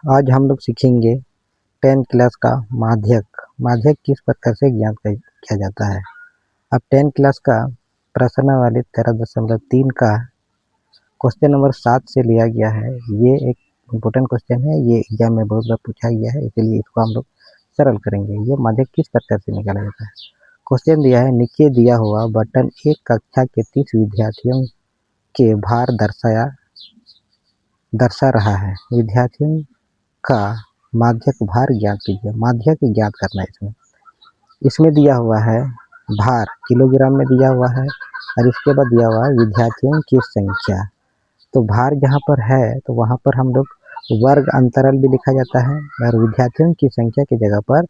आज हम लोग सीखेंगे 10th क्लास का माध्यक। माध्यक किस प्रकार से ज्ञात किया जाता है। अब 10th क्लास का प्रश्नावली 13.3 का क्वेश्चन नंबर 7 से लिया गया है। ये एक इम्पोर्टेंट क्वेश्चन है, ये एग्जाम में बहुत बार पूछा गया है, इसलिए इसको हम लोग सरल करेंगे। ये माध्यक किस प्रकार से निकाला जाता है। क्वेश्चन दिया है, नीचे दिया हुआ बटन एक कक्षा के 30 विद्यार्थियों के भार दर्शा रहा है। विद्यार्थियों का माध्यक भार ज्ञात कीजिए। माध्यक ज्ञात करना है इसमें दिया हुआ है भार किलोग्राम में दिया हुआ है और इसके बाद दिया हुआ है विद्यार्थियों की संख्या। तो भार जहाँ पर है तो वहाँ पर हम लोग वर्ग अंतराल भी लिखा जाता है और विद्यार्थियों की संख्या की जगह पर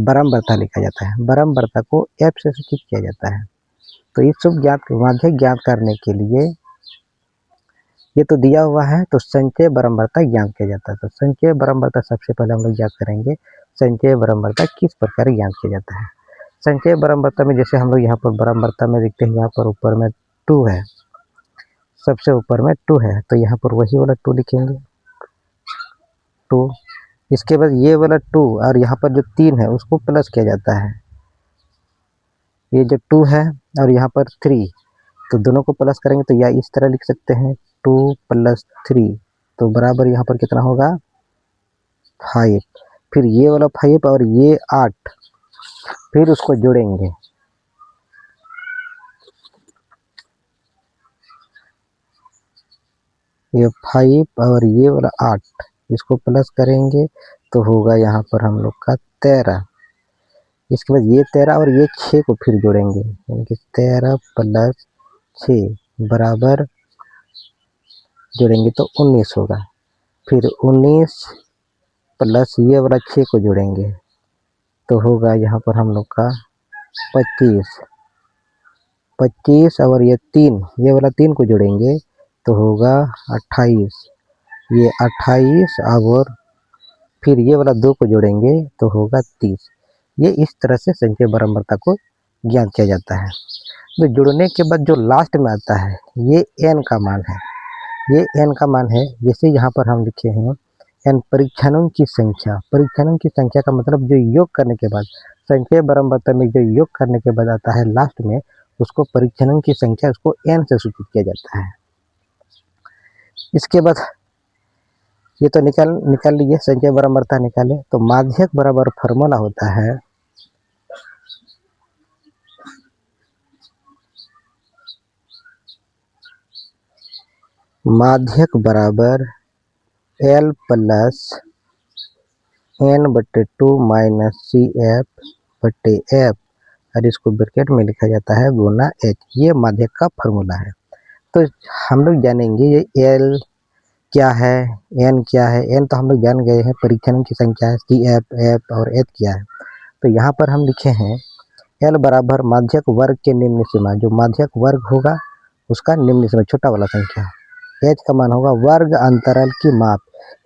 बरामवर्ता लिखा जाता है। बरामवर्ता को एफ से सूचित किया जाता है। तो इस सब माध्यक ज्ञात करने के लिए ये तो दिया हुआ है, तो संचय बरामवर्ता ज्ञात किया जाता है। तो संचय बरामवर्ता सबसे पहले हम लोग ज्ञात करेंगे। संचय बरामवर्ता किस प्रकार ज्ञात किया जाता है। संचय बरामवर्ता में जैसे हम लोग यहाँ पर बरामवर्ता में देखते हैं, यहाँ पर ऊपर में 2 है, सबसे ऊपर में 2 है, तो यहाँ पर वही वाला 2 लिखेंगे 2। इसके बाद ये वाला 2 और यहाँ पर जो 3 है उसको प्लस किया जाता है। ये जो 2 है और यहाँ पर 3, तो दोनों को प्लस करेंगे तो या इस तरह लिख सकते हैं 2 + 3, तो बराबर यहाँ पर कितना होगा 5। फिर ये वाला 5 और ये 8, फिर उसको जोड़ेंगे, ये 5 और ये वाला 8, इसको प्लस करेंगे तो होगा यहाँ पर हम लोग का 13। इसके बाद ये 13 और ये 6 को फिर जोड़ेंगे, यानी कि 13 + 6 बराबर जोड़ेंगे तो 19 होगा। फिर 19 प्लस ये वाला 6 को जोड़ेंगे तो होगा यहाँ पर हम लोग का 25। 25 और ये 3, ये वाला 3 को जोड़ेंगे तो होगा 28। ये 28 और फिर ये वाला 2 को जोड़ेंगे तो होगा 30। ये इस तरह से संचय बरामवर्ता को ज्ञात किया जाता है। तो जुड़ने के बाद जो लास्ट में आता है ये n का मान है। ये n का मान है, जैसे यहाँ पर हम लिखे हैं n परीक्षणों की संख्या। परीक्षणों की संख्या का मतलब जो योग करने के बाद, संचय बरामवर्ता में जो योग करने के बाद आता है लास्ट में, उसको परीक्षणों की संख्या, उसको n से सूचित किया जाता है। इसके बाद ये तो निकाल लीजिए, संचय बरामवर्ता निकाले। तो माध्यक बराबर फार्मूला होता है माध्यक बराबर L + n/2 - CF/F, और इसको ब्रैकेट में लिखा जाता है गुना H। ये माध्यक का फार्मूला है। तो हम लोग जानेंगे ये L क्या है, n क्या है। n तो हम लोग जान गए हैं, परीक्षणों की संख्या है, CF, F और H क्या है। तो यहाँ पर हम लिखे हैं L बराबर माध्यक वर्ग के निम्न सीमा। जो माध्यक वर्ग होगा उसका निम्न सीमा छोटा वाला संख्या। H का मान होगा वर्ग अंतराल की माप।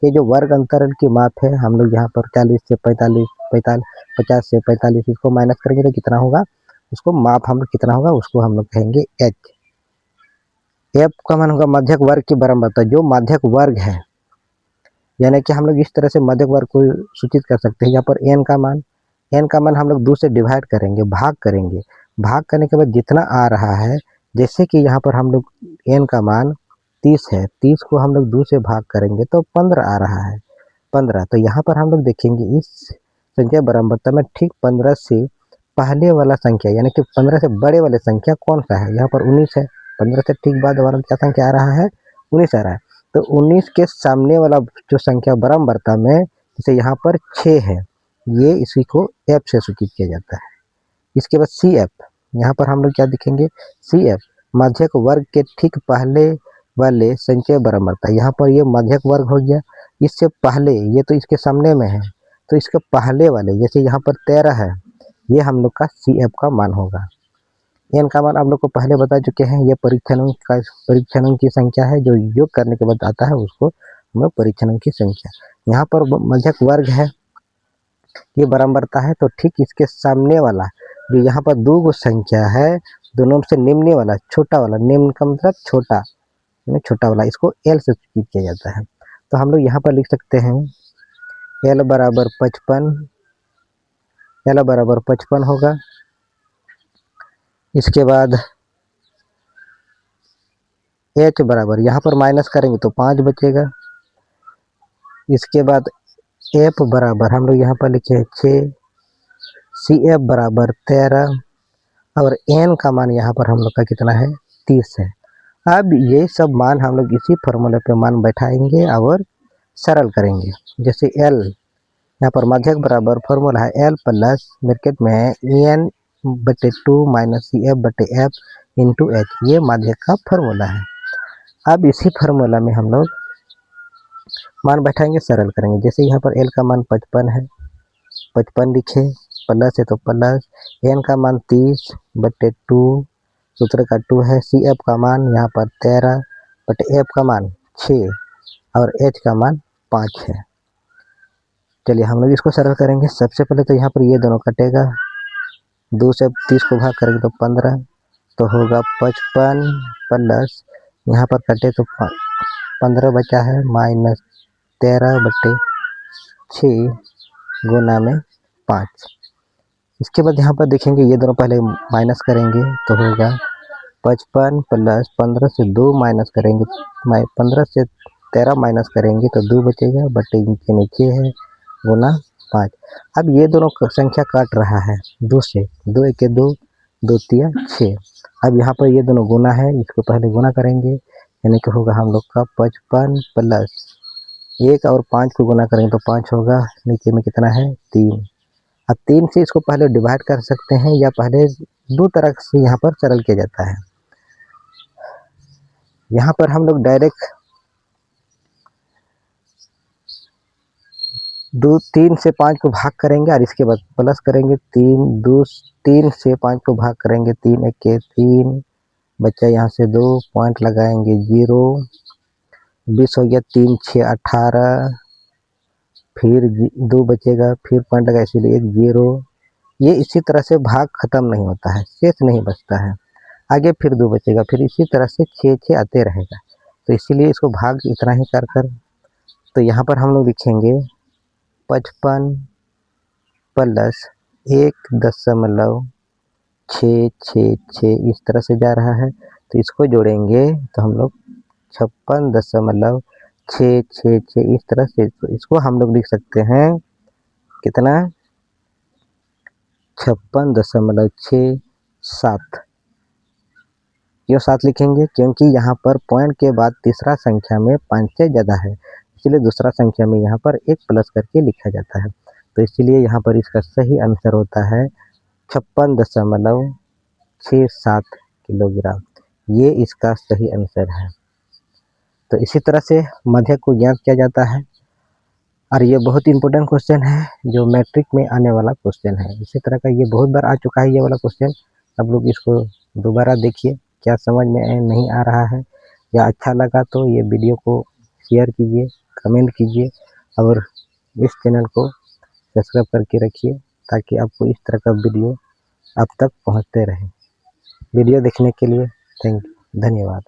ये जो वर्ग अंतराल की माप है, हम लोग यहाँ पर 40 से 45, 50 से 45, इसको माइनस करेंगे तो कितना होगा, उसको माप हम लोग कितना होगा उसको हम लोग कहेंगे H। F का मान होगा माध्यक वर्ग की बरामवर्ता। जो माध्यक वर्ग है, यानी कि हम लोग इस तरह से माध्यक वर्ग को सूचित कर सकते हैं। यहाँ पर n का मान हम लोग 2 से डिवाइड करेंगे, भाग करेंगे। भाग करने के बाद जितना आ रहा है, जैसे कि यहाँ पर हम लोग n का मान 30 है, 30 को हम लोग 2 से भाग करेंगे तो 15 आ रहा है, 15। तो यहाँ पर हम लोग देखेंगे इस संचय बरामवर्ता में ठीक 15 से पहले वाला संख्या, यानी कि 15 से बड़े वाले संख्या कौन सा है। यहाँ पर 19 है, 15 से ठीक बाद वाला क्या संख्या आ रहा है, 19 आ रहा है। तो 19 के सामने वाला जो संख्या बरामवर्ता में, जैसे यहाँ पर 6 है, ये इसी को F से सूचित किया जाता है। इसके बाद CF, यहाँ पर हम लोग क्या दिखेंगे, CF माध्यक वर्ग के ठीक पहले वाले संचय बरामवर्ता। यहाँ पर ये माध्यक वर्ग हो गया, इससे पहले ये तो इसके सामने में है, तो इसके पहले वाले, जैसे यहाँ पर 13 है, ये हम लोग का CF का मान होगा। n का मान आप लोग को पहले बता चुके हैं, ये परीक्षणों की संख्या है। जो योग करने के बाद आता है उसको हम लोग परीक्षणों की संख्या। यहाँ पर माध्यक वर्ग है, ये बरामवर्ता है, तो ठीक इसके सामने वाला जो यहाँ पर 2 संख्या है, दोनों से निम्न वाला, छोटा वाला, निम्न का मतलब छोटा वाला, इसको L से सूचित किया जाता है। तो हम लोग यहाँ पर लिख सकते हैं L बराबर 55, L बराबर 55 होगा। इसके बाद H बराबर, यहाँ पर माइनस करेंगे तो 5 बचेगा। इसके बाद F बराबर हम लोग यहाँ पर लिखे हैं 6, CF बराबर 13 और N का मान यहाँ पर हम लोग का कितना है, 30 है। अब ये सब मान हम लोग इसी फॉर्मूले पे मान बैठाएंगे और सरल करेंगे। जैसे L यहाँ पर माध्यक बराबर फॉर्मूला है L प्लस ब्रैकेट में N/2 minus CF/F into H, ये माध्यक का फॉर्मूला है। अब इसी फार्मूला में हम लोग मान बैठाएंगे, सरल करेंगे। जैसे यहाँ पर L का मान 55 है, 55 लिखे, प्लस है तो प्लस, N का मान 30/2, सूत्र का 2 है, CF का मान यहाँ पर 13/F का मान 6 और H का मान 5 है। चलिए हम लोग इसको सरल करेंगे। सबसे पहले तो यहाँ पर ये दोनों कटेगा, 2 से 30 को भाग करेंगे तो 15, तो होगा 55 प्लस यहाँ पर कटे तो 15 बचा है माइनस 13/6 गुना में 5। इसके बाद यहाँ पर देखेंगे ये दोनों पहले माइनस करेंगे तो होगा 55 प्लस 15 से 2 माइनस करेंगे, 15 से 13 माइनस करेंगे तो 2 बचेगा, बटे के नीचे है गुना 5। अब ये दोनों संख्या काट रहा है 2 से, 2 1 2, 2 3 6। अब यहाँ पर ये दोनों गुना है, इसको पहले गुना करेंगे, यानी कि होगा हम लोग का 55 प्लस 1 और 5 को गुना करेंगे तो 5 होगा, नीचे में कितना है 3। अब 3 से इसको पहले डिवाइड कर सकते हैं या पहले दो तरह से यहाँ पर सरल किया जाता है। यहाँ पर हम लोग डायरेक्ट 3 से 5 को भाग करेंगे और इसके बाद प्लस करेंगे, 3 से 5 को भाग करेंगे, 3 1 3 बच्चा, यहाँ से 2 पॉइंट लगाएंगे 0, 20 हो गया, 3 6 18, फिर 2 बचेगा, फिर पॉइंट लगा इसीलिए 1 0। ये इसी तरह से भाग खत्म नहीं होता है, शेष नहीं बचता है, आगे फिर 2 बचेगा, फिर इसी तरह से 6 6 आते रहेगा। तो इसीलिए इसको भाग इतना ही कर कर, तो यहाँ पर हम लोग लिखेंगे 55 प्लस 1.666, इस तरह से जा रहा है, तो इसको जोड़ेंगे तो हम लोग 56.666 इस तरह से, तो इसको हम लोग लिख सकते हैं कितना, 56.67। क्यों 7 लिखेंगे, क्योंकि यहाँ पर पॉइंट के बाद तीसरा संख्या में 5 से ज़्यादा है, इसलिए दूसरा संख्या में यहाँ पर 1 प्लस करके लिखा जाता है। तो इसलिए यहाँ पर इसका सही आंसर होता है 56.67 किलोग्राम, ये इसका सही आंसर है। तो इसी तरह से माध्यक को ज्ञात किया जाता है, और ये बहुत इंपॉर्टेंट क्वेश्चन है जो मैट्रिक में आने वाला क्वेश्चन है। इसी तरह का ये बहुत बार आ चुका है ये वाला क्वेश्चन। आप लोग इसको दोबारा देखिए, क्या समझ में नहीं आ रहा है, या अच्छा लगा तो ये वीडियो को शेयर कीजिए, कमेंट कीजिए और इस चैनल को सब्सक्राइब करके रखिए, ताकि आपको इस तरह का वीडियो आप तक पहुँचते रहे। वीडियो देखने के लिए धन्यवाद।